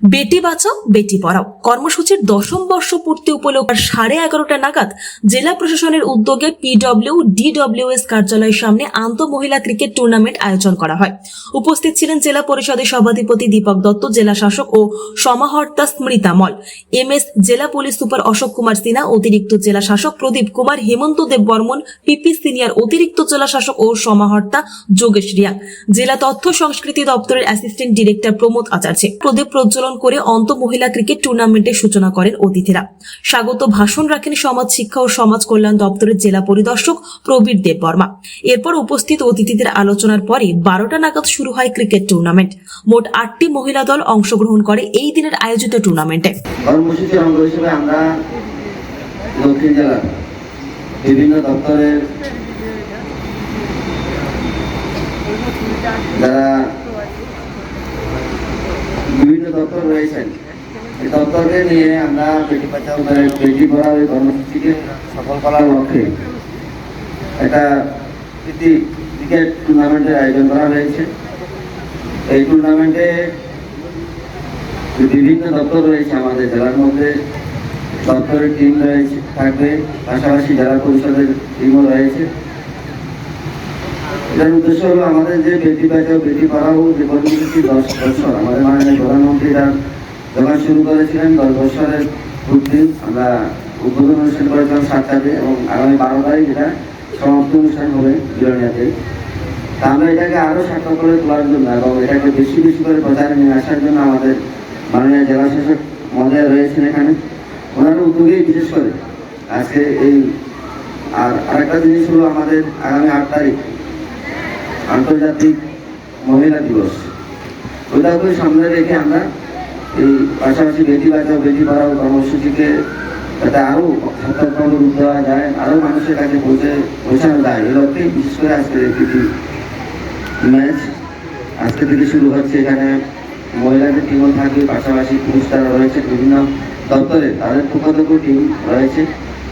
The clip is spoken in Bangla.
বেটি বাঁচাও বেটি পড়াও কর্মসূচির 10ম বর্ষ পূর্তি উপলক্ষে 11:30টা নাগাদ জেলা প্রশাসনের উদ্যোগে DWS কার্যালয়ের সামনে আন্তঃ মহিলা ক্রিকেট টুর্নামেন্ট আয়োজন করা হয়। উপস্থিত ছিলেন জেলা পরিষদের সভাধিপতি দীপক দত্ত, জেলা শাসক ও সমাহর্তা স্মৃতা মল, MS জেলা পুলিশ সুপার অশোক কুমার সিনহা, অতিরিক্ত জেলা শাসক প্রদীপ কুমার, হেমন্ত দেব বর্মন, PP সিনিয়র অতিরিক্ত জেলা শাসক ও সমাহর্তা যোগেশ রিয়া, জেলা তথ্য সংস্কৃতি দপ্তরের অ্যাসিস্ট্যান্ট ডিরেক্টর প্রমোদ আচার্য প্রদীপ প্রজ্বলন করে অন্ত মহিলা ক্রিকেট টুর্নামেন্টের সূচনা করেন অতিথিরা। স্বাগত ভাষণ রাখেন সমাজ শিক্ষা ও সমাজ কল্যাণ দপ্তরের জেলা পরিদর্শক প্রবীর দেব বর্মা। এরপর উপস্থিত অতিথিদের আলোচনার পরে 12টা নাগাদ শুরু হয় ক্রিকেট টুর্নামেন্ট। মোট 8টি মহিলা দল অংশগ্রহণ করে এই দিনের আয়োজিত টুর্নামেন্টে। কর্মসূচির অঙ্গ হিসেবে আমরা দক্ষিণ জেলার বিভিন্ন দপ্তরের যারা বিভিন্ন দপ্তর রয়েছেন, এই দপ্তরকে নিয়ে আমরা বেটি বাঁচাও বেটি পড়াও এই কর্মসূচিকে সফল করার লক্ষ্যে একটা ক্রিকেট টুর্নামেন্টের আয়োজন করা হয়েছে। এই টুর্নামেন্টে বিভিন্ন দপ্তর রয়েছে, আমাদের জেলার মধ্যে দপ্তরের টিম রয়েছে থাকবে, পাশাপাশি জেলা পরিষদের টিমও রয়েছে। এটার উদ্দেশ্য হলো আমাদের যে বেটি বাঁচাও বেটি পড়াও যে কর্মসূচি 10 বছর আমাদের মাননীয় প্রধানমন্ত্রী যখন শুরু করেছিলেন, 10 বছরের পূর্তি আমরা উদ্বোধন অনুষ্ঠান করেছিলাম 7টাতে এবং আগামী 12 তারিখ এটা সমাপ্তি অনুষ্ঠান হবে বিরোনিয়াতে। তা আমরা এটাকে আরও সার্থক করে তোলার জন্য এবং এটাকে বেশি বেশি করে প্রচারে নিয়ে আসার জন্য আমাদের মাননীয় জেলা শাসক মহোদয় রয়েছেন এখানে, ওনার উদ্যোগেই বিশেষ করে আজকে এই। আর আরেকটা জিনিস হলো আমাদের আগামী 8 তারিখ আন্তর্জাতিক মহিলা দিবস, ওইটাকে সামনে রেখে আমরা এই পাশাপাশি বেটি বাঁচাও বেটি পড়াও কর্মসূচিকে যাতে আরও সতর্কভাবে রূপ দেওয়া যায়, আরও মানুষের কাছে পৌঁছানো যায়, এই লক্ষ্যেই বিশেষ করে আজকের একটি ম্যাচ আজকে থেকে শুরু হচ্ছে। এখানে মহিলাদের টিমও থাকবে, পাশাপাশি পুরুষ যারা রয়েছে বিভিন্ন দপ্তরে তাদের পক্ষ থেকেও টিম রয়েছে।